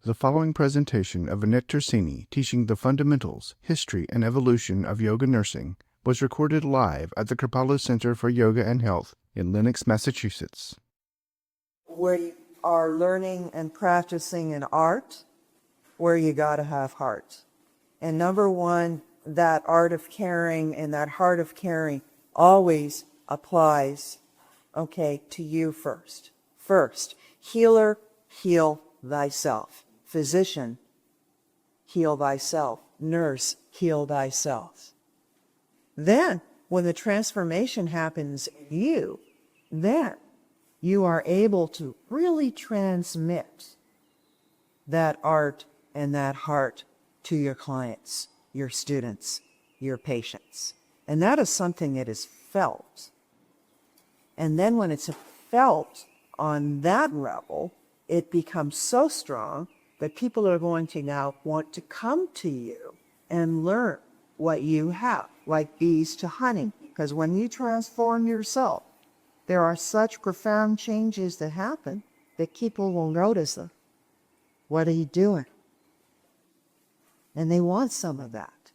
The following presentation of Annette Tersini teaching the fundamentals, history, and evolution of yoga nursing was recorded live at the Kripalu Center for Yoga and Health in Lenox, Massachusetts. Where you are learning and practicing an art, where you got to have heart. And number one, that art of caring and that heart of caring always applies, to you first. First, healer, heal thyself. Physician, heal thyself. Nurse, heal thyself. Then, when the transformation happens in you, then you are able to really transmit that art and that heart to your clients, your students, your patients. And that is something that is felt. And then when it's felt on that level, it becomes so strong that people are going to now want to come to you and learn what you have, like bees to honey. Because when you transform yourself, there are such profound changes that happen that people will notice them. What are you doing? And they want some of that.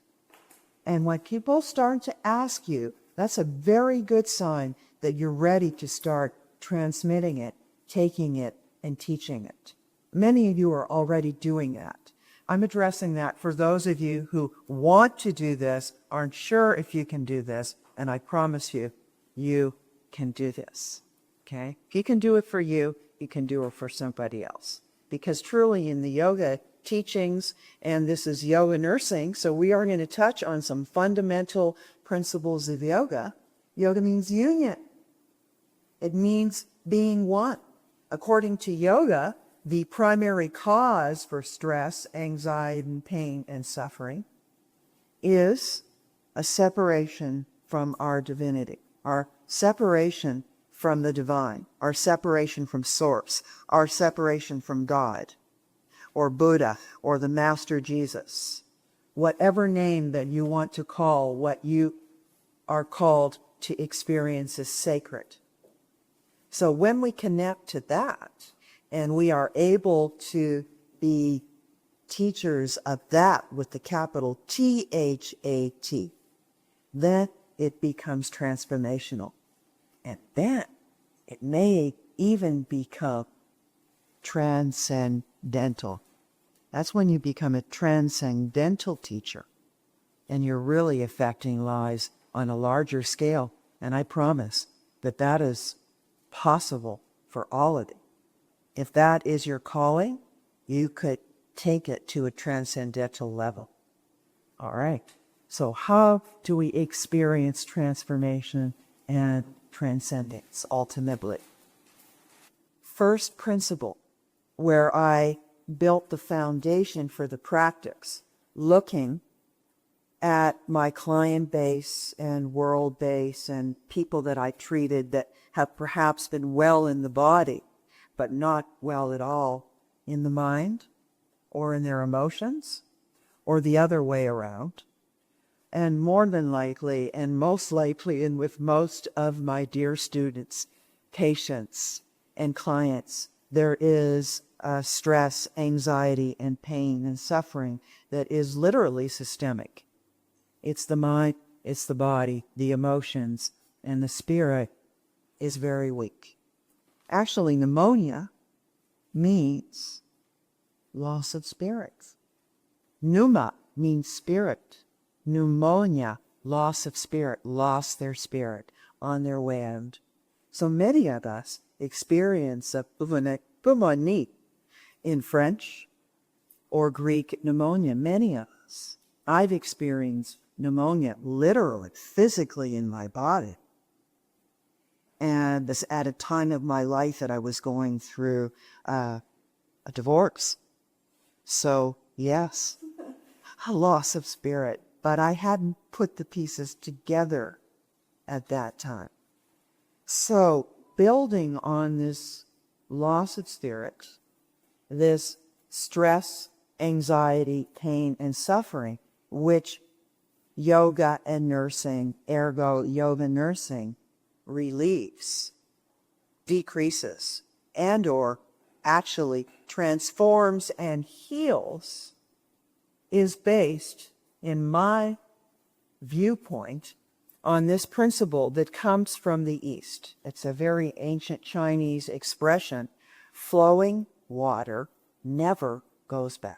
And when people start to ask you, that's a very good sign that you're ready to start transmitting it, taking it, and teaching it. Many of you are already doing that. I'm addressing that for those of you who want to do this, aren't sure if you can do this, and I promise you, you can do this, okay? If you can do it for you, you can do it for somebody else. Because truly in the yoga teachings, and this is yoga nursing, so we are going to touch on some fundamental principles of yoga. Yoga means union. It means being one. According to yoga, the primary cause for stress, anxiety, and pain and suffering is a separation from our divinity, our separation from the divine, our separation from source, our separation from God, or Buddha, or the Master Jesus. Whatever name that you want to call what you are called to experience as sacred. So when we connect to that, and we are able to be teachers of that with the capital T-H-A-T, then it becomes transformational. And then it may even become transcendental. That's when you become a transcendental teacher, and you're really affecting lives on a larger scale. And I promise that that is possible for all of you. If that is your calling, you could take it to a transcendental level. All right. So how do we experience transformation and transcendence ultimately? First principle, where I built the foundation for the practice, looking at my client base and world base and people that I treated that have perhaps been well in the body, but not well at all in the mind or in their emotions or the other way around. And more than likely, and most likely, and with most of my dear students, patients, and clients, there is stress, anxiety, and pain and suffering that is literally systemic. It's the mind, it's the body, the emotions, and the spirit is very weak. Actually, pneumonia means loss of spirits. Pneuma means spirit. Pneumonia, loss of spirit, lost their spirit on their way out. So many of us experience a pneumonie in French or Greek pneumonia. Many of us. I've experienced pneumonia literally, physically in my body. And this at a time of my life that I was going through a divorce. So, yes, a loss of spirit. But I hadn't put the pieces together at that time. So, building on this loss of spirit, this stress, anxiety, pain, and suffering, which yoga and nursing, ergo yoga nursing, relieves, decreases, and or actually transforms and heals is based, in my viewpoint, on this principle that comes from the East. It's a very ancient Chinese expression. Flowing water never goes bad.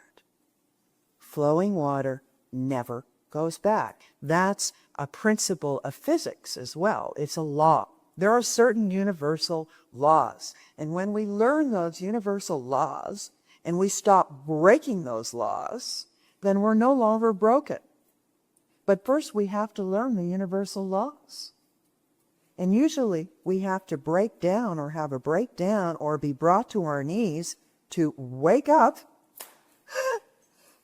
Flowing water never goes back. That's a principle of physics as well. It's a law. There are certain universal laws. And when we learn those universal laws and we stop breaking those laws, then we're no longer broken. But first we have to learn the universal laws. And usually we have to break down or have a breakdown or be brought to our knees to wake up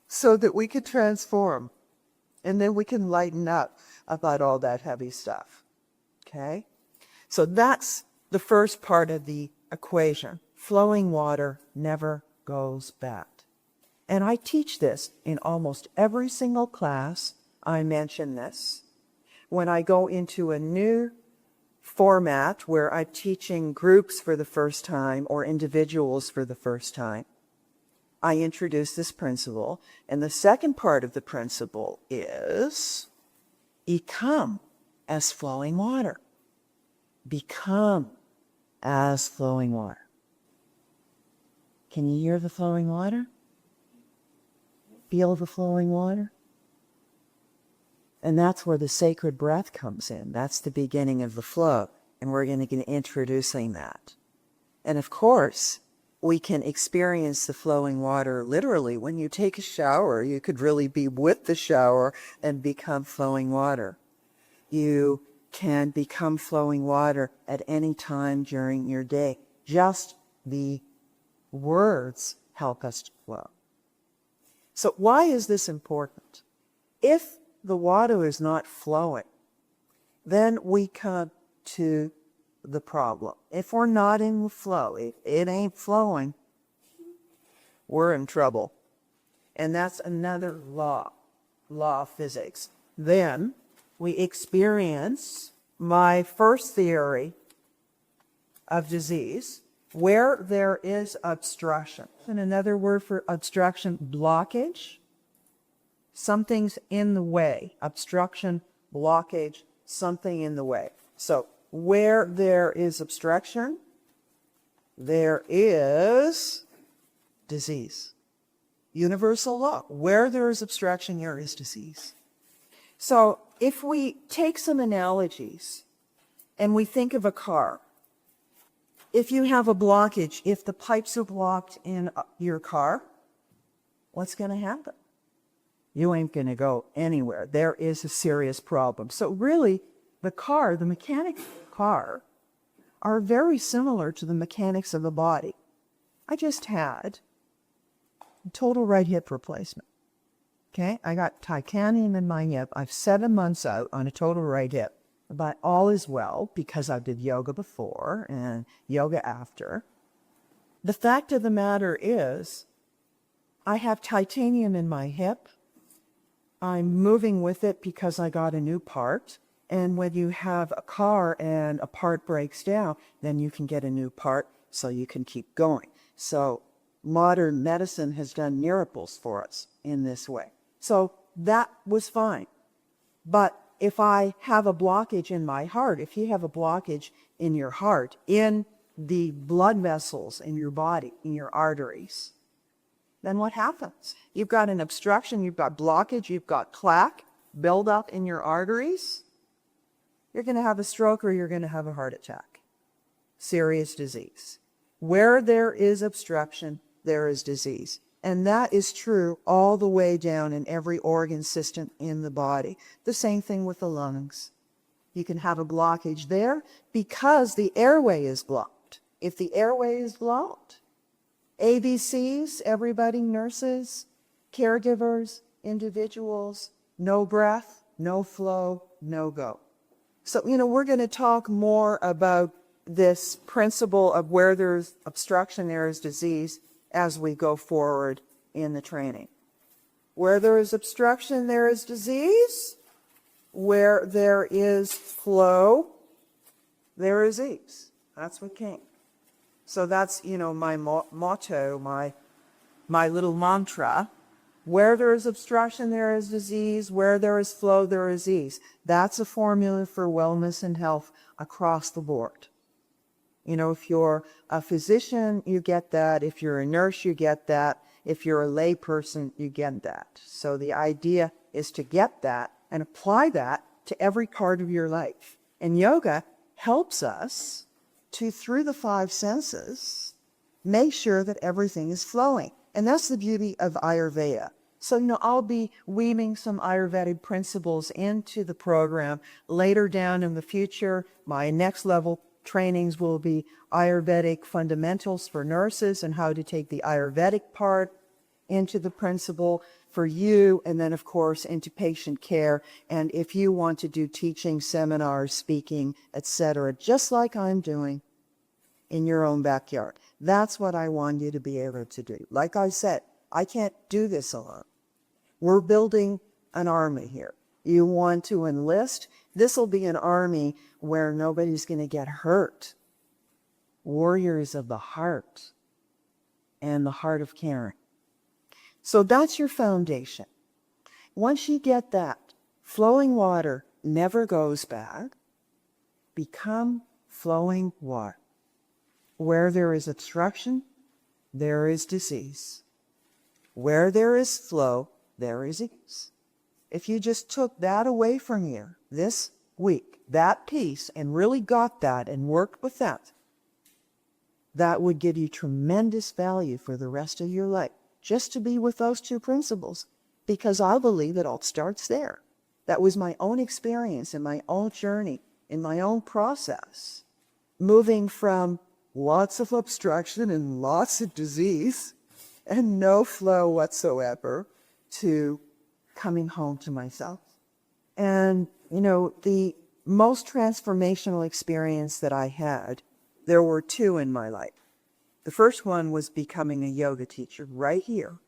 so that we can transform. And then we can lighten up about all that heavy stuff. Okay? So that's the first part of the equation. Flowing water never goes bad. And I teach this in almost every single class. I mention this. When I go into a new format where I'm teaching groups for the first time or individuals for the first time, I introduce this principle. And the second part of the principle is become as flowing water. Become as flowing water. Can you hear the flowing water? Feel the flowing water? And that's where the sacred breath comes in. That's the beginning of the flow. And we're going to get introducing that. And of course, we can experience the flowing water literally. When you take a shower, you could really be with the shower and become flowing water. You can become flowing water at any time during your day. Just the words help us to flow. So why is this important? If the water is not flowing, then we come to the problem. If we're not in the flow, if it ain't flowing, we're in trouble. And that's another law of physics. Then we experience my first theory of disease, where there is obstruction. And another word for obstruction, blockage. Something's in the way. Obstruction, blockage, something in the way. So where there is obstruction, there is disease. Universal law. Where there is obstruction, there is disease. So if we take some analogies and we think of a car, if you have a blockage, if the pipes are blocked in your car, what's going to happen? You ain't going to go anywhere. There is a serious problem. So really, the car, the mechanics of the car, are very similar to the mechanics of the body. I just had a total right hip replacement. Okay? I got titanium in my hip. I've 7 months out on a total right hip. But all is well because I did yoga before and yoga after. The fact of the matter is, I have titanium in my hip. I'm moving with it because I got a new part. And when you have a car and a part breaks down, then you can get a new part so you can keep going. So modern medicine has done miracles for us in this way. So that was fine. But if I have a blockage in my heart, if you have a blockage in your heart, in the blood vessels in your body, in your arteries, then what happens? You've got an obstruction, you've got blockage, you've got plaque buildup in your arteries. You're going to have a stroke or you're going to have a heart attack. Serious disease. Where there is obstruction, there is disease. And that is true all the way down in every organ system in the body. The same thing with the lungs. You can have a blockage there because the airway is blocked. If the airway is blocked, ABCs, everybody, nurses, caregivers, individuals, no breath, no flow, no go. So, we're going to talk more about this principle of where there's obstruction, there is disease as we go forward in the training. Where there is obstruction, there is disease. Where there is flow, there is ease. That's what came. So that's, my motto, my little mantra. Where there is obstruction, there is disease. Where there is flow, there is ease. That's a formula for wellness and health across the board. If you're a physician, you get that. If you're a nurse, you get that. If you're a lay person, you get that. So the idea is to get that and apply that to every part of your life. And yoga helps us to, through the 5 senses, make sure that everything is flowing. And that's the beauty of Ayurveda. So, I'll be weaving some Ayurvedic principles into the program later down in the future. My next level trainings will be Ayurvedic fundamentals for nurses and how to take the Ayurvedic part into the principle for you, and then, of course, into patient care. And if you want to do teaching, seminars, speaking, etc., just like I'm doing in your own backyard, that's what I want you to be able to do. Like I said, I can't do this alone. We're building an army here. You want to enlist? This will be an army where nobody's going to get hurt. Warriors of the heart and the heart of caring. So that's your foundation. Once you get that, flowing water never goes back. Become flowing water. Where there is obstruction, there is disease. Where there is flow, there is ease. If you just took that away from you this week, that piece, and really got that and worked with that, that would give you tremendous value for the rest of your life, just to be with those 2 principles, because I believe it all starts there. That was my own experience and my own journey, in my own process, moving from lots of obstruction and lots of disease and no flow whatsoever to coming home to myself. And, the most transformational experience that I had, there were 2 in my life. The first one was becoming a yoga teacher right here,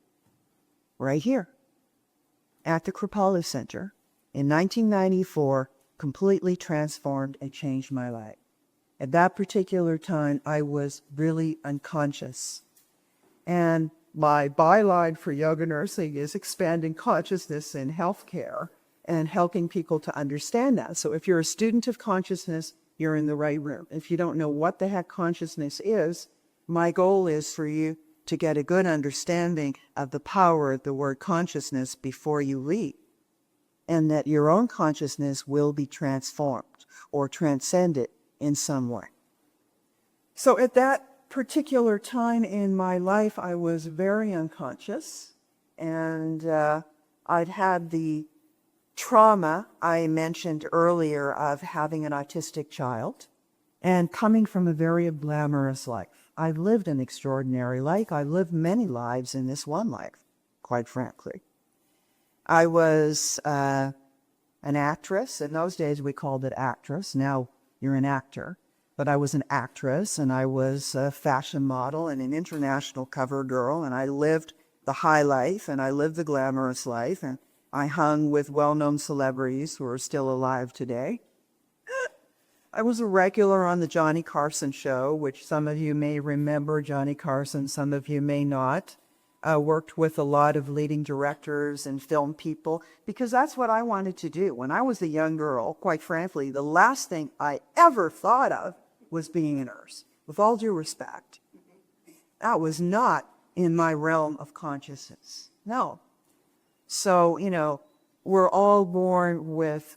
at the Kripalu Center in 1994, completely transformed and changed my life. At that particular time, I was really unconscious. And my byline for yoga nursing is expanding consciousness in healthcare and helping people to understand that. So if you're a student of consciousness, you're in the right room. If you don't know what the heck consciousness is, my goal is for you to get a good understanding of the power of the word consciousness before you leave, and that your own consciousness will be transformed or transcended in some way. So at that particular time in my life, I was very unconscious, and I'd had the trauma I mentioned earlier of having an autistic child and coming from a very glamorous life. I lived an extraordinary life. I lived many lives in this one life, quite frankly. I was an actress. In those days, we called it actress. Now you're an actor. But I was an actress, and I was a fashion model and an international cover girl, and I lived the high life, and I lived the glamorous life, and I hung with well-known celebrities who are still alive today. I was a regular on the Johnny Carson show, which some of you may remember Johnny Carson, some of you may not. I worked with a lot of leading directors and film people because that's what I wanted to do. When I was a young girl, quite frankly, the last thing I ever thought of was being a nurse. With all due respect, that was not in my realm of consciousness. No. So, we're all born with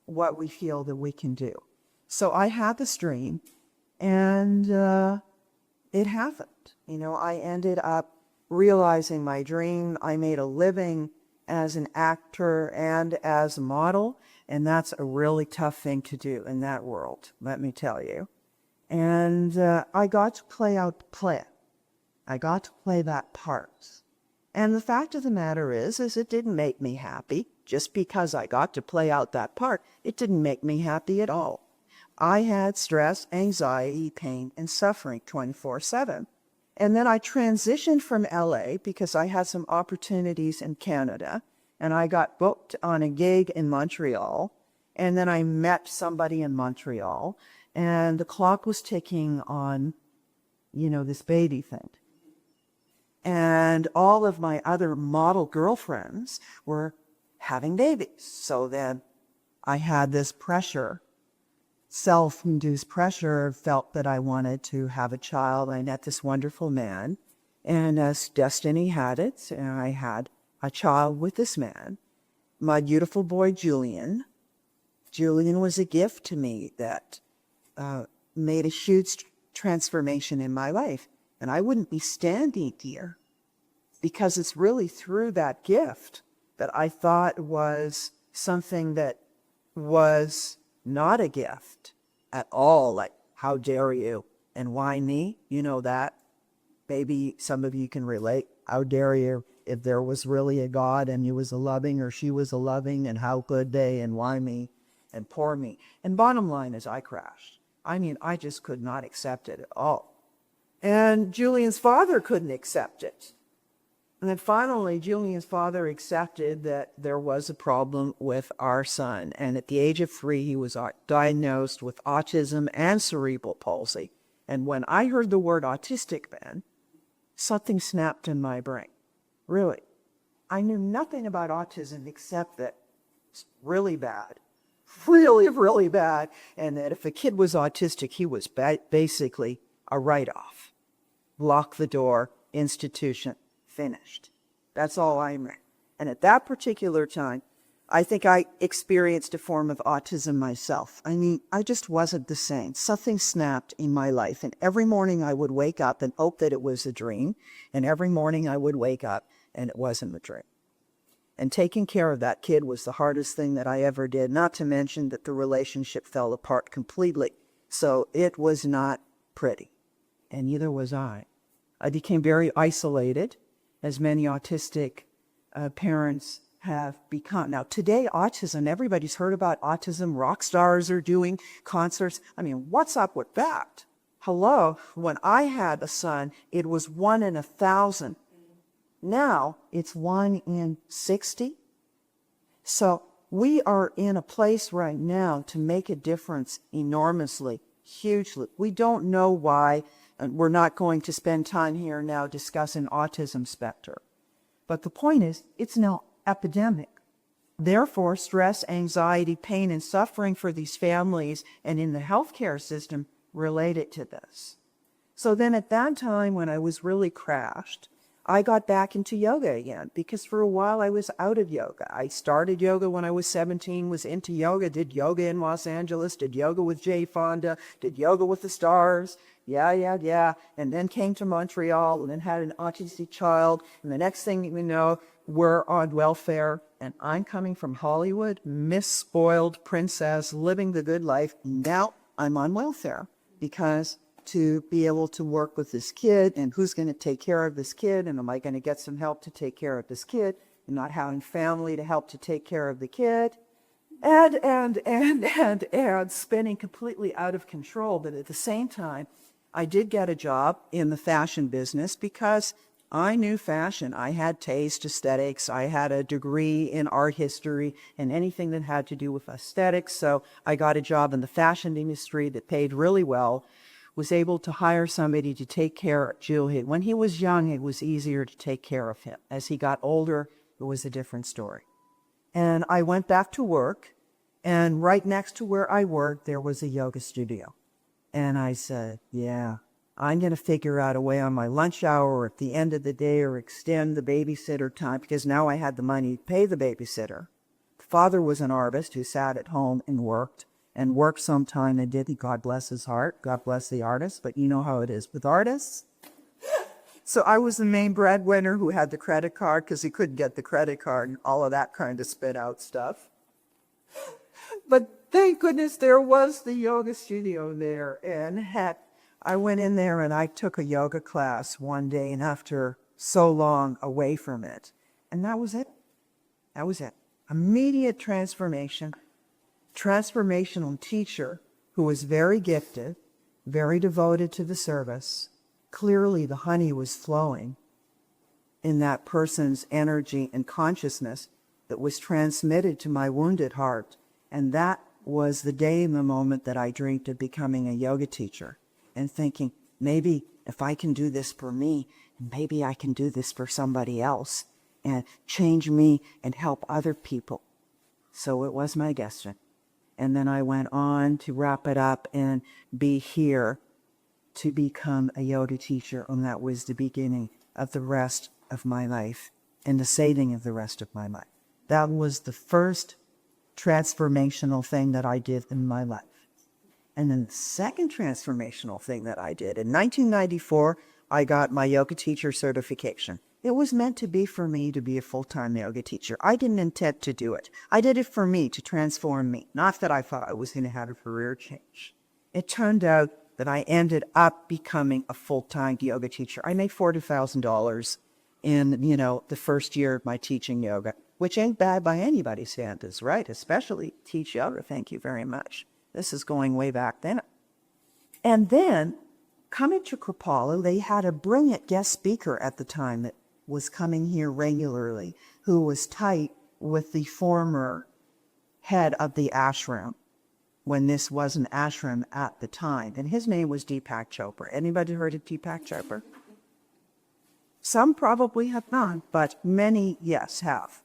what we feel that we can do. So I had this dream, and it happened. I ended up realizing my dream. I made a living as an actor and as a model, and that's a really tough thing to do in that world, let me tell you. And I got to play out the play. I got to play that part. And the fact of the matter is it didn't make me happy. Just because I got to play out that part, it didn't make me happy at all. I had stress, anxiety, pain, and suffering 24/7. And then I transitioned from LA because I had some opportunities in Canada, and I got booked on a gig in Montreal, and then I met somebody in Montreal, and the clock was ticking on this baby thing. And all of my other model girlfriends were having babies. So then I had this pressure, self-induced pressure, felt that I wanted to have a child. I met this wonderful man, and as destiny had it, I had a child with this man, my beautiful boy, Julian. Julian was a gift to me that made a huge transformation in my life. And I wouldn't be standing here because it's really through that gift that I thought was something that was not a gift at all. Like, how dare you? And why me? You know that. Maybe some of you can relate. How dare you? If there was really a God and he was a loving or she was a loving, and how could they, and why me, and poor me. And bottom line is I crashed. I mean, I just could not accept it at all. And Julian's father couldn't accept it. And then finally, Julian's father accepted that there was a problem with our son. And at the age of 3, he was diagnosed with autism and cerebral palsy. And when I heard the word autistic, Ben, something snapped in my brain. Really. I knew nothing about autism except that it's really bad. Really, really bad. And that if a kid was autistic, he was basically a write-off. Lock the door, institution, finished. That's all I meant. And at that particular time, I think I experienced a form of autism myself. I mean, I just wasn't the same. Something snapped in my life. And every morning I would wake up and hope that it was a dream. And every morning I would wake up and it wasn't a dream. And taking care of that kid was the hardest thing that I ever did, not to mention that the relationship fell apart completely. So it was not pretty. And neither was I. I became very isolated, as many autistic parents have become. Now, today, autism, everybody's heard about autism. Rock stars are doing concerts. I mean, what's up with that? Hello, when I had a son, it was 1 in 1,000. Now, it's 1 in 60. So we are in a place right now to make a difference enormously, hugely. We don't know why, and we're not going to spend time here now discussing autism spectrum. But the point is, it's now epidemic. Therefore, stress, anxiety, pain, and suffering for these families and in the healthcare system related to this. So then at that time when I was really crashed, I got back into yoga again because for a while I was out of yoga. I started yoga when I was 17, was into yoga, did yoga in Los Angeles, did yoga with Jay Fonda, did yoga with the stars. Yeah. And then came to Montreal and then had an autistic child. And the next thing you know, we're on welfare. And I'm coming from Hollywood, Miss Spoiled Princess, living the good life. Now I'm on welfare because to be able to work with this kid and who's going to take care of this kid and am I going to get some help to take care of this kid and not having family to help to take care of the kid and spinning completely out of control. But at the same time, I did get a job in the fashion business because I knew fashion. I had taste, aesthetics. I had a degree in art history and anything that had to do with aesthetics. So I got a job in the fashion industry that paid really well, was able to hire somebody to take care of Julian. When he was young, it was easier to take care of him. As he got older, it was a different story. And I went back to work, and right next to where I worked, there was a yoga studio. And I said, yeah, I'm going to figure out a way on my lunch hour or at the end of the day or extend the babysitter time because now I had the money to pay the babysitter. The father was an artist who sat at home and worked sometime and did. God bless his heart. God bless the artist. But you know how it is with artists. So I was the main breadwinner who had the credit card because he couldn't get the credit card and all of that kind of spit out stuff. But thank goodness there was the yoga studio there. And heck, I went in there and I took a yoga class one day and after so long away from it. And that was it. That was it. Immediate transformation. Transformational teacher who was very gifted, very devoted to the service. Clearly the honey was flowing in that person's energy and consciousness that was transmitted to my wounded heart. And that was the day and the moment that I dreamed of becoming a yoga teacher and thinking, maybe if I can do this for me, maybe I can do this for somebody else and change me and help other people. So it was my destiny. And then I went on to wrap it up and be here to become a yoga teacher, and that was the beginning of the rest of my life and the saving of the rest of my life. That was the first transformational thing that I did in my life. And then the second transformational thing that I did, in 1994, I got my yoga teacher certification. It was meant to be for me to be a full-time yoga teacher. I didn't intend to do it. I did it for me, to transform me. Not that I thought I was going to have a career change. It turned out that I ended up becoming a full-time yoga teacher. I made $40,000 in, the first year of my teaching yoga, which ain't bad by anybody's standards, right? Especially teach yoga. Thank you very much. This is going way back then. And then, coming to Kripalu, they had a brilliant guest speaker at the time that was coming here regularly, who was tight with the former head of the ashram, when this was an ashram at the time. And his name was Deepak Chopra. Anybody heard of Deepak Chopra? Some probably have not, but many, yes, have.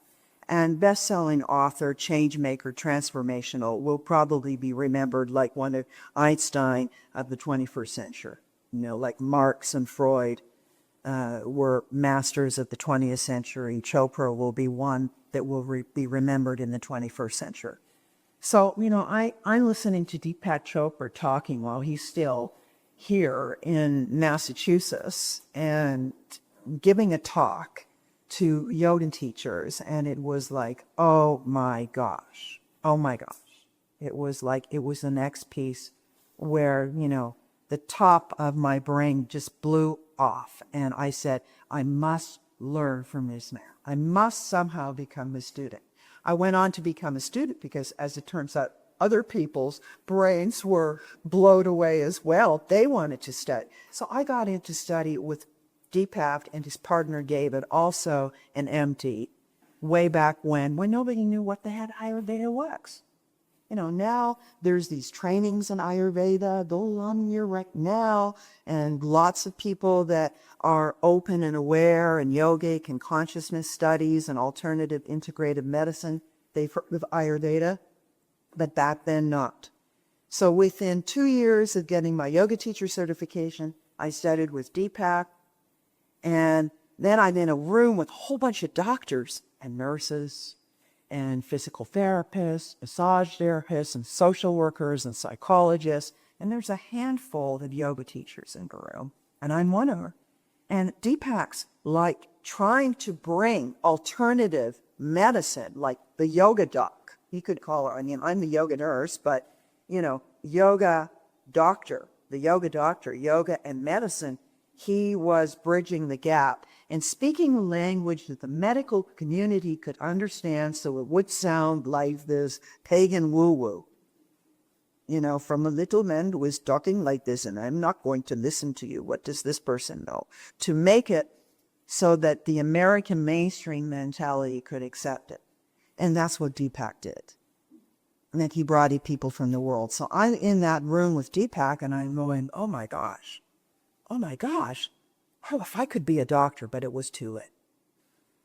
And best-selling author, change maker, transformational, will probably be remembered like one of Einstein of the 21st century. Like Marx and Freud were masters of the 20th century. Chopra will be one that will be remembered in the 21st century. So, I'm listening to Deepak Chopra talking while he's still here in Massachusetts and giving a talk to yoga teachers, and it was like, oh my gosh. It was the next piece where, the top of my brain just blew off, and I said, I must learn from this man. I must somehow become a student. I went on to become a student because, as it turns out, other people's brains were blown away as well. They wanted to study. So I got into study with Deepak and his partner David, also an MD, way back when nobody knew what the heck Ayurveda was. Now there's these trainings in Ayurveda, go on here right now, and lots of people that are open and aware, and yogic and consciousness studies and alternative integrative medicine. They've heard of Ayurveda, but back then not. So within 2 years of getting my yoga teacher certification, I studied with Deepak. And then I'm in a room with a whole bunch of doctors and nurses and physical therapists, massage therapists, and social workers and psychologists. And there's a handful of yoga teachers in the room, and I'm one of them. And Deepak's like trying to bring alternative medicine, like the yoga doc. You could call her, I'm the yoga nurse, but, yoga doctor, yoga and medicine. He was bridging the gap and speaking a language that the medical community could understand, so it would sound like this pagan woo-woo. From a little man who is talking like this, and I'm not going to listen to you. What does this person know? To make it so that the American mainstream mentality could accept it. And that's what Deepak did. And that he brought people from the world. So I'm in that room with Deepak, and I'm going, oh my gosh. Oh, if I could be a doctor, but it was too late.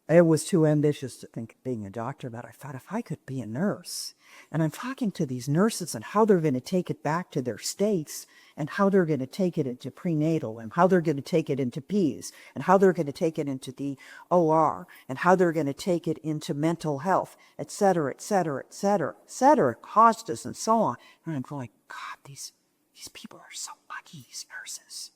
It was too ambitious to think of being a doctor, but I thought if I could be a nurse. And I'm talking to these nurses and how they're going to take it back to their states, and how they're going to take it into prenatal, and how they're going to take it into P's, and how they're going to take it into the OR, and how they're going to take it into mental health, et cetera, costas, and so on. And I'm going, God, these people are so lucky, these nurses.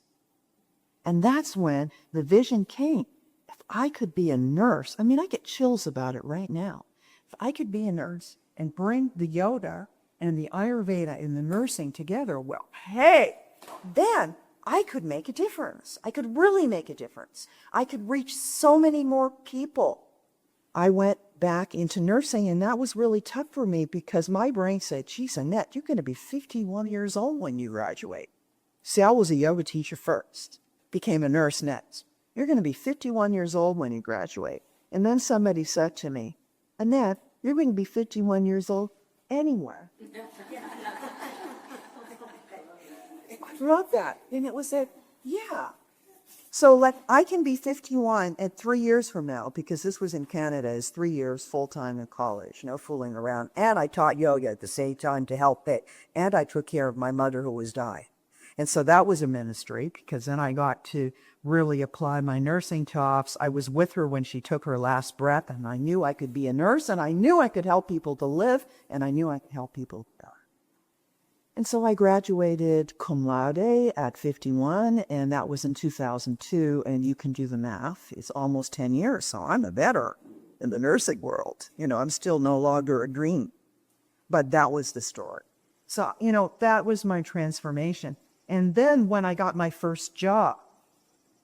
And that's when the vision came. If I could be a nurse, I get chills about it right now. If I could be a nurse and bring the yoga and the Ayurveda and the nursing together, well, hey, then I could make a difference. I could really make a difference. I could reach so many more people. I went back into nursing, and that was really tough for me because my brain said, geez, Annette, you're going to be 51 years old when you graduate. See, I was a yoga teacher first. Became a nurse next. You're going to be 51 years old when you graduate. And then somebody said to me, Annette, you're going to be 51 years old anywhere. I love that. And it was that, yeah, So like I can be 51 at 3 years from now, because this was in Canada, is 3 years full-time in college, no fooling around. And I taught yoga at the same time to help it. And I took care of my mother who was dying. And so that was a ministry, because then I got to really apply my nursing chops. I was with her when she took her last breath, and I knew I could be a nurse, and I knew I could help people to live, and I knew I could help people to die. And so I graduated cum laude at 51, and that was in 2002, and you can do the math. It's almost 10 years, so I'm a veteran in the nursing world. I'm still no longer a green, but that was the story. So, that was my transformation. And then when I got my first job,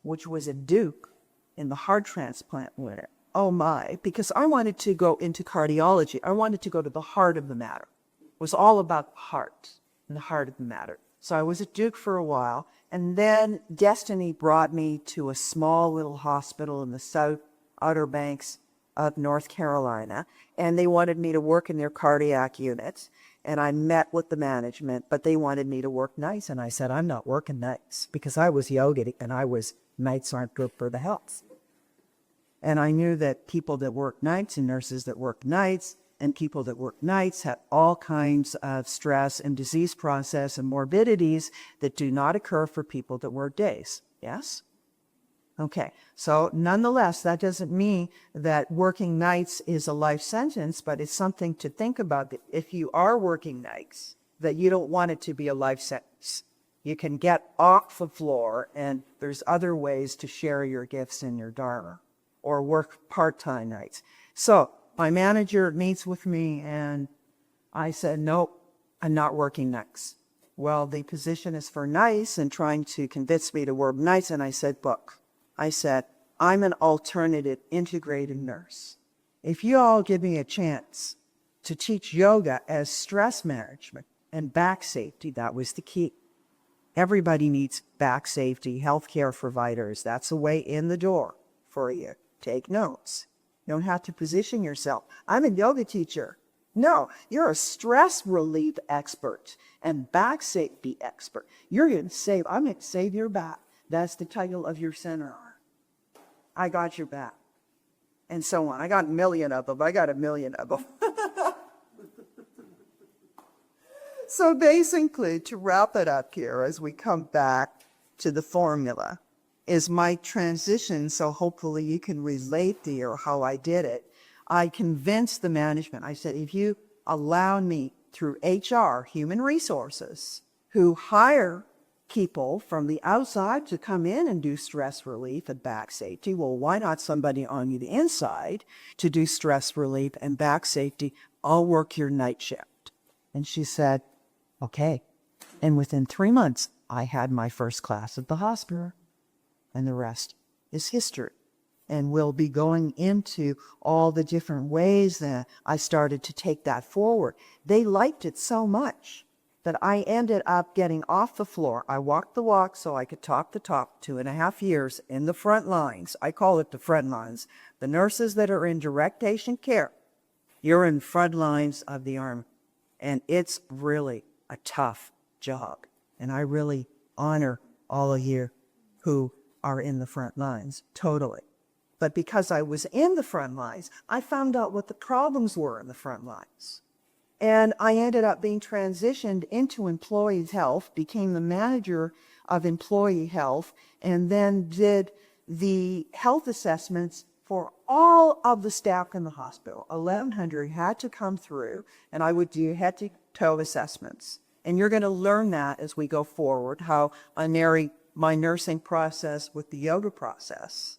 which was at Duke in the heart transplant unit, oh my, because I wanted to go into cardiology. I wanted to go to the heart of the matter. It was all about the heart and the heart of the matter. So I was at Duke for a while, and then destiny brought me to a small little hospital in the South Outer Banks of North Carolina, and they wanted me to work in their cardiac unit. And I met with the management, but they wanted me to work nights. And I said, I'm not working nights, because I was yoga and nights aren't good for the health. And I knew that people that work nights and nurses that work nights and people that work nights had all kinds of stress and disease process and morbidities that do not occur for people that work days. Yes? Okay, so nonetheless, that doesn't mean that working nights is a life sentence, but it's something to think about. That if you are working nights, that you don't want it to be a life sentence. You can get off the floor, and there's other ways to share your gifts and your dharma, or work part-time nights. So my manager meets with me, and I said, nope, I'm not working nights. Well, the position is for nights, and trying to convince me to work nights, and I said, look, I'm an alternative integrated nurse. If you all give me a chance to teach yoga as stress management and back safety, that was the key. Everybody needs back safety, healthcare providers. That's a way in the door for you. Take notes. You don't have to position yourself. I'm a yoga teacher. No, you're a stress relief expert and back safety expert. I'm going to save your back. That's the title of your seminar. I got your back. And so on. I got a million of them. So basically, to wrap it up here as we come back to the formula, is my transition, so hopefully you can relate to how I did it. I convinced the management. I said, if you allow me through HR, human resources, who hire people from the outside to come in and do stress relief and back safety. Well, why not somebody on the inside to do stress relief and back safety? I'll work your night shift. And she said, okay. And within 3 months, I had my first class at the hospital. And the rest is history. And we'll be going into all the different ways that I started to take that forward. They liked it so much that I ended up getting off the floor. I walked the walk so I could talk the talk. 2.5 years in the front lines. I call it the front lines. The nurses that are in direct patient care, you're in front lines of the army. And it's really a tough job. And I really honor all of you who are in the front lines, totally. But because I was in the front lines, I found out what the problems were in the front lines. And I ended up being transitioned into employee health, became the manager of employee health, and then did the health assessments for all of the staff in the hospital. 1,100 had to come through, and I would do head-to-toe assessments. And you're going to learn that as we go forward, how I marry my nursing process with the yoga process,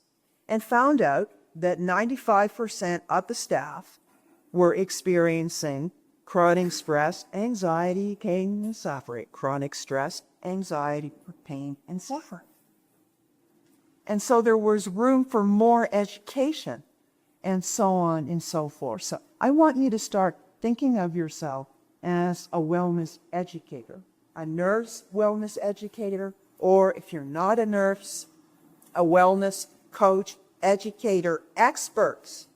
and found out that 95% of the staff were experiencing chronic stress, anxiety, pain, and suffering. Chronic stress, anxiety, pain, and suffering. And so there was room for more education, and so on and so forth. So I want you to start thinking of yourself as a wellness educator, a nurse wellness educator, or if you're not a nurse, a wellness coach, educator, experts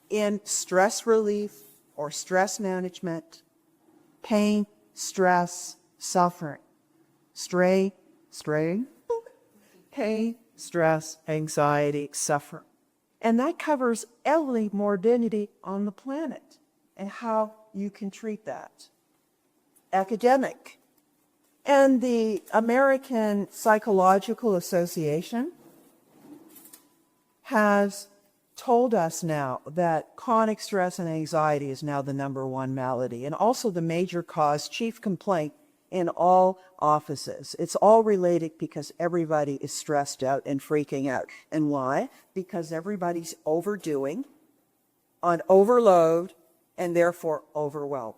in stress relief or stress management, pain, stress, suffering. Pain, stress, anxiety, suffering. And that covers every morbidity on the planet and how you can treat that. Academic. And the American Psychological Association has told us now that chronic stress and anxiety is now the #1 malady and also the major cause, chief complaint in all offices. It's all related because everybody is stressed out and freaking out. And why? Because everybody's overdoing, on overload, and therefore overwhelmed.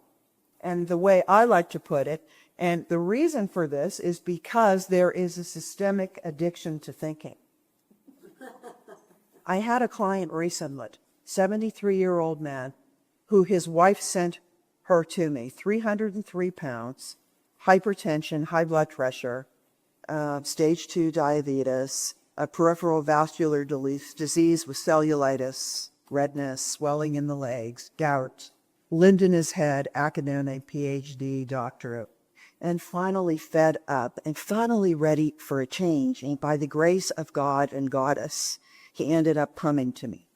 And the way I like to put it, and the reason for this is because there is a systemic addiction to thinking. I had a client recently, 73-year-old man, who his wife sent her to me, 303 pounds, hypertension, high blood pressure, stage 2 diabetes, a peripheral vascular disease with cellulitis, redness, swelling in the legs, gout, lint in his head, academic PhD doctorate, and finally fed up and finally ready for a change. And by the grace of God and Goddess, he ended up coming to me.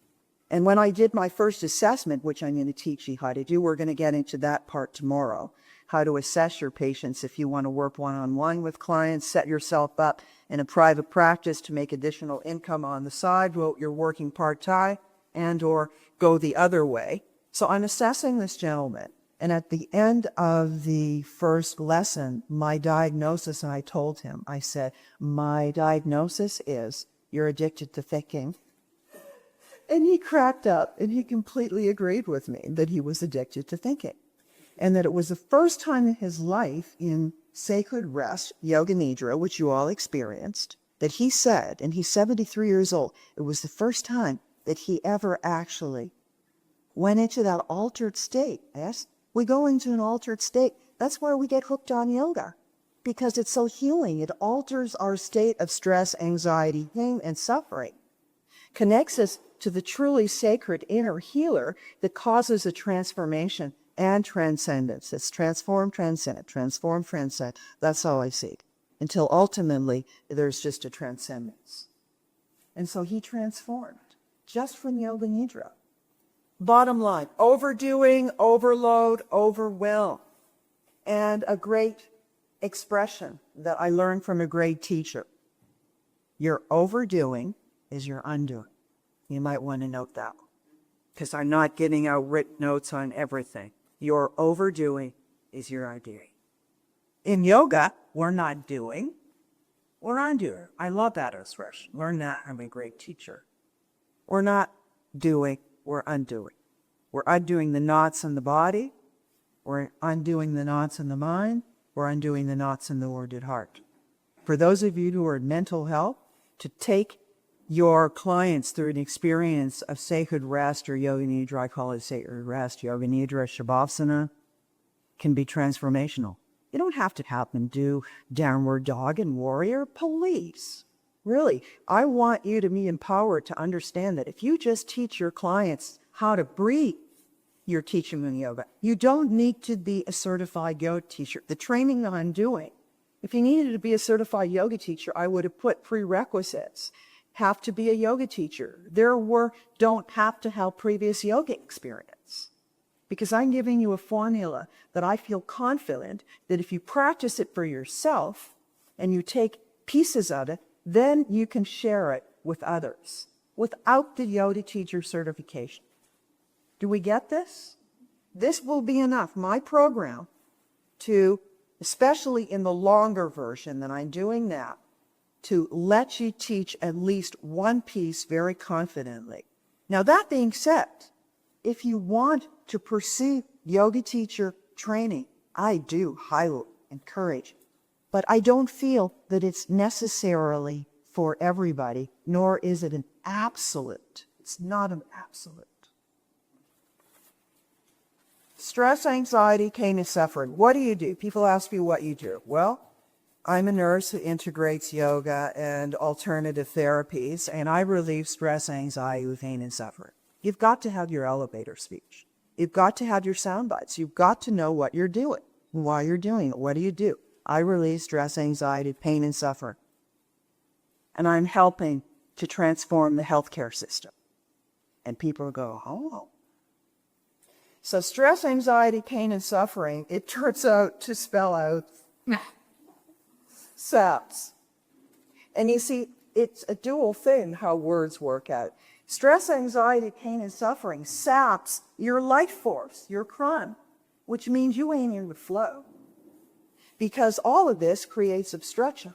And when I did my first assessment, which I'm going to teach you how to do, we're going to get into that part tomorrow, how to assess your patients if you want to work one-on-one with clients, set yourself up in a private practice to make additional income on the side while you're working part-time and or go the other way. So I'm assessing this gentleman. And at the end of the first lesson, my diagnosis, and I told him, I said, my diagnosis is you're addicted to thinking. And he cracked up and he completely agreed with me that he was addicted to thinking. And that it was the first time in his life in sacred rest, Yoga Nidra, which you all experienced, that he said, and he's 73 years old, it was the first time that he ever actually went into that altered state. Yes, we go into an altered state. That's where we get hooked on yoga, because it's so healing. It alters our state of stress, anxiety, pain, and suffering, connects us to the truly sacred inner healer that causes a transformation and transcendence. It's transform, transcend, transform, transcend. That's how I see it. Until ultimately, there's just a transcendence. And so he transformed just from Yoga Nidra. Bottom line, overdoing, overload, overwhelm. And a great expression that I learned from a great teacher. Your overdoing is your undoing. You might want to note that, because I'm not getting out written notes on everything. Your overdoing is your undoing. In yoga, we're not doing, we're undoing. I love that expression. Learn that from a great teacher. We're not doing, we're undoing. We're undoing the knots in the body. We're undoing the knots in the mind. We're undoing the knots in the wounded heart. For those of you who are in mental health, to take your clients through an experience of sacred rest or Yoga Nidra, I call it sacred rest, Yoga Nidra, Shavasana, can be transformational. You don't have to have them do downward dog and warrior. Please. Really, I want you to be empowered to understand that if you just teach your clients how to breathe, you're teaching them yoga. You don't need to be a certified yoga teacher. The training that I'm doing, if you needed to be a certified yoga teacher, I would have put prerequisites. Have to be a yoga teacher. Don't have to have previous yoga experience. Because I'm giving you a formula that I feel confident that if you practice it for yourself and you take pieces of it, then you can share it with others without the yoga teacher certification. Do we get this? This will be enough, my program, to, especially in the longer version that I'm doing now, to let you teach at least one piece very confidently. Now, that being said, if you want to pursue yoga teacher training, I do highly encourage, but I don't feel that it's necessarily for everybody, nor is it an absolute. It's not an absolute. Stress, anxiety, pain, and suffering. What do you do? People ask me what you do. Well, I'm a nurse who integrates yoga and alternative therapies, and I relieve stress, anxiety, pain, and suffering. You've got to have your elevator speech. You've got to have your sound bites. You've got to know what you're doing, why you're doing it. What do you do? I relieve stress, anxiety, pain, and suffering. and I'm helping to transform the healthcare system. And people go, oh. So stress, anxiety, pain, and suffering, it turns out to spell out SAPS. And you see, it's a dual thing how words work out. Stress, anxiety, pain, and suffering saps your life force, your crime, which means you ain't in the flow. Because all of this creates obstruction.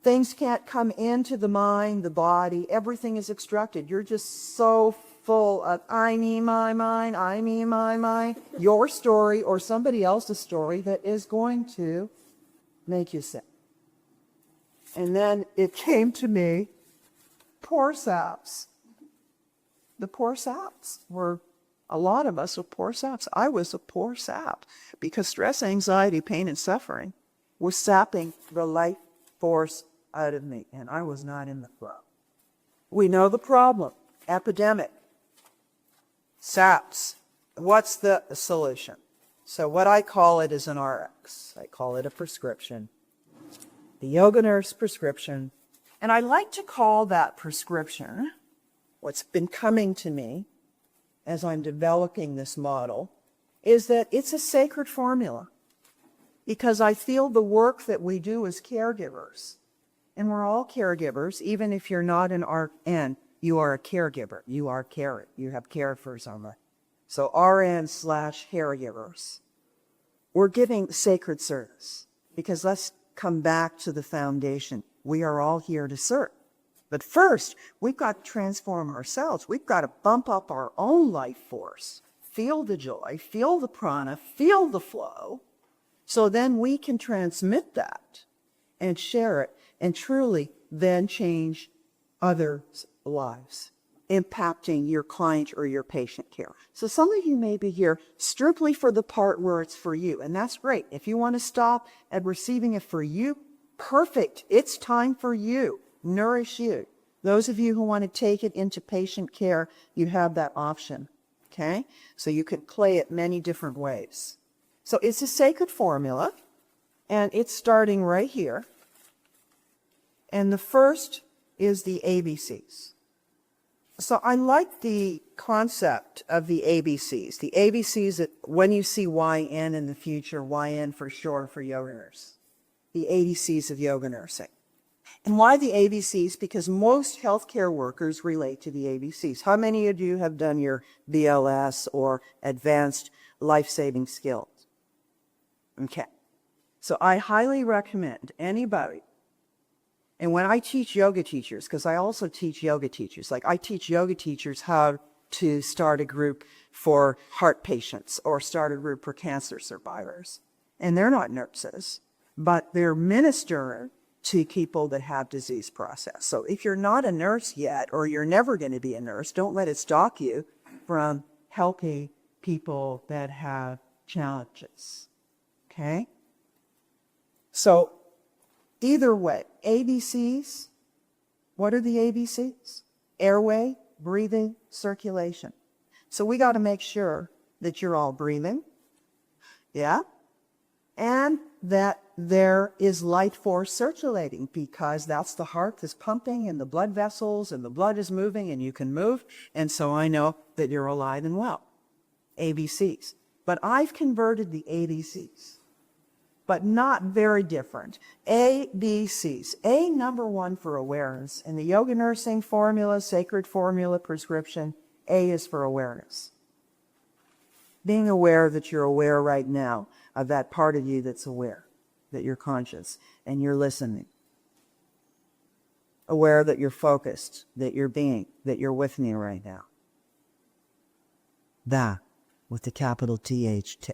Things can't come into the mind, the body, everything is obstructed. You're just so full of, I me, my mind, I me, my mind, your story or somebody else's story that is going to make you sick. And then it came to me, poor saps. The poor saps were, a lot of us were poor saps. I was a poor sap because stress, anxiety, pain, and suffering was sapping the life force out of me, and I was not in the flow. We know the problem, epidemic, SAPS. What's the solution? So what I call it is an RX. I call it a prescription. The YogaNurse prescription. And I like to call that prescription, what's been coming to me as I'm developing this model, is that it's a sacred formula. Because I feel the work that we do as caregivers, and we're all caregivers, even if you're not an RN, you are a caregiver. You are caring. You have carers on the. So RN/caregivers. We're giving sacred service. Because let's come back to the foundation. We are all here to serve. But first, we've got to transform ourselves. We've got to bump up our own life force. Feel the joy, feel the prana, feel the flow. So then we can transmit that and share it and truly then change others' lives, impacting your client or your patient care. So some of you may be here strictly for the part where it's for you, and that's great. If you want to stop at receiving it for you, perfect. It's time for you. Nourish you. Those of you who want to take it into patient care, you have that option, okay? So you can play it many different ways. So it's a sacred formula, and it's starting right here. And the first is the ABCs. So I like the concept of the ABCs. The ABCs that when you see YN in the future, YN for short for yoga nurse. The ABCs of yoga nursing. And why the ABCs? Because most healthcare workers relate to the ABCs. How many of you have done your BLS or advanced life-saving skills? Okay. So I highly recommend anybody. And when I teach yoga teachers, because I also teach yoga teachers, like I teach yoga teachers how to start a group for heart patients or start a group for cancer survivors. And they're not nurses, but they're ministering to people that have disease process. So if you're not a nurse yet, or you're never going to be a nurse, don't let it stop you from helping people that have challenges. Okay? So either way, ABCs, what are the ABCs? Airway, breathing, circulation. So we got to make sure that you're all breathing, yeah? And that there is life force circulating, because that's the heart that's pumping and the blood vessels and the blood is moving and you can move. And so I know that you're alive and well. ABCs. But I've converted the ABCs. But not very different. ABCs. A, number one for awareness. In the yoga nursing formula, sacred formula prescription, A is for awareness. Being aware that you're aware right now of that part of you that's aware, that you're conscious and you're listening. Aware that you're focused, that you're being, that you're with me right now. That, with the capital THAT.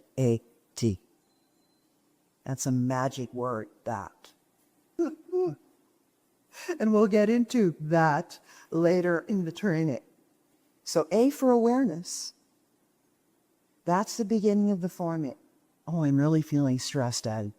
That's a magic word, that. And we'll get into that later in the training. So A for awareness. That's the beginning of the formula. Oh, I'm really feeling stressed out.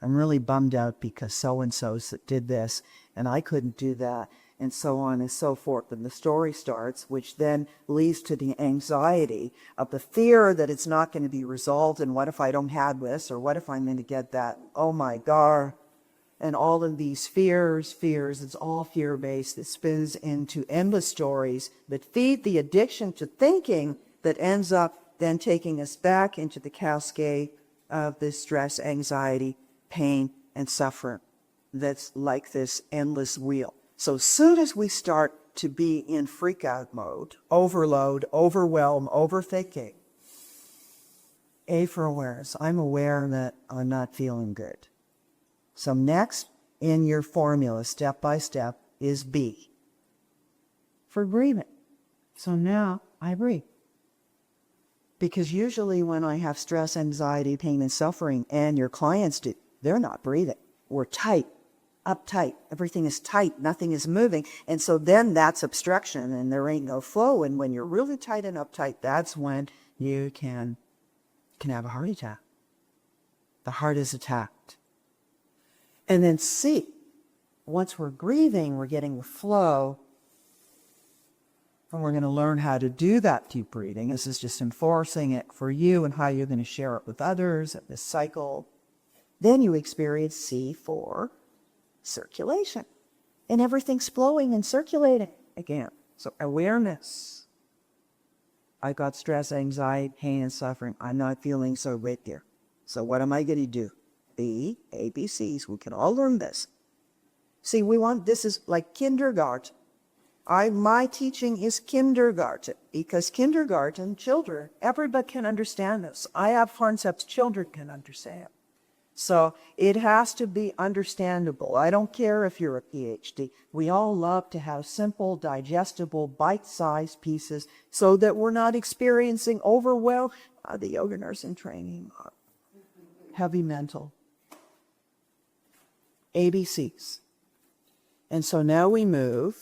I'm really bummed out because so-and-so did this, and I couldn't do that, and so on and so forth. And the story starts, which then leads to the anxiety of the fear that it's not going to be resolved, and what if I don't have this, or what if I'm going to get that? Oh my God. And all of these fears, it's all fear-based. It spins into endless stories that feed the addiction to thinking that ends up then taking us back into the cascade of this stress, anxiety, pain, and suffering. That's like this endless wheel. So as soon as we start to be in freak-out mode, overload, overwhelm, overthinking, A for awareness. I'm aware that I'm not feeling good. So next in your formula, step by step, is B for breathing. So now I breathe. Because usually when I have stress, anxiety, pain, and suffering, and your clients do, they're not breathing. We're tight, uptight. Everything is tight. Nothing is moving. And so then that's obstruction and there ain't no flow. And when you're really tight and uptight, that's when you can have a heart attack. The heart is attacked. And then C, once we're breathing, we're getting the flow, and we're going to learn how to do that deep breathing. This is just enforcing it for you and how you're going to share it with others at this cycle. Then you experience C for circulation, and everything's flowing and circulating again. So awareness. I got stress, anxiety, pain, and suffering. I'm not feeling so great here. So what am I going to do? B, ABCs. We can all learn this. See, this is like kindergarten. My teaching is kindergarten, because kindergarten children, everybody can understand this. I have concepts children can understand. So it has to be understandable. I don't care if you're a PhD. We all love to have simple, digestible, bite-sized pieces so that we're not experiencing overwhelm. The yoga nursing training, heavy mental. ABCs. And so now we move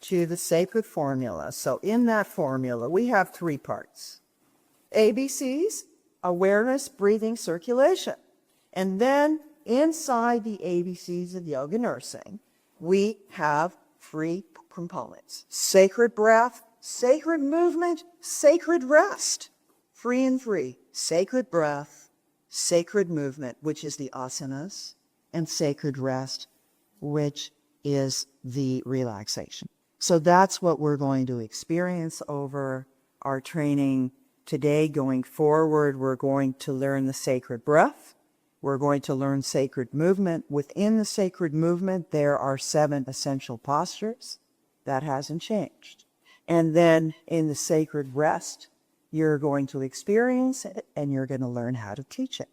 to the sacred formula. So in that formula, we have 3 parts. ABCs, awareness, breathing, circulation. And then inside the ABCs of yoga nursing, we have 3 components. Sacred breath, sacred movement, sacred rest. Free and free. Sacred breath, sacred movement, which is the asanas, and sacred rest, which is the relaxation. So that's what we're going to experience over our training today. Going forward, we're going to learn the sacred breath. We're going to learn sacred movement. Within the sacred movement, there are 7 essential postures. That hasn't changed. And then in the sacred rest, you're going to experience it and you're going to learn how to teach it.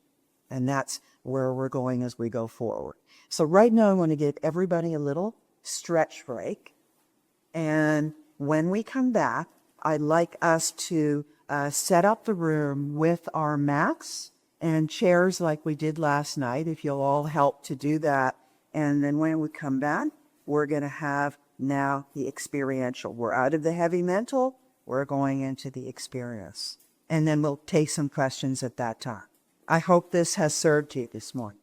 And that's where we're going as we go forward. So right now I want to give everybody a little stretch break. And when we come back, I'd like us to set up the room with our mats and chairs like we did last night, if you'll all help to do that. And then when we come back, we're going to have now the experiential. We're out of the heavy mental. We're going into the experience. And then we'll take some questions at that time. I hope this has served you this morning.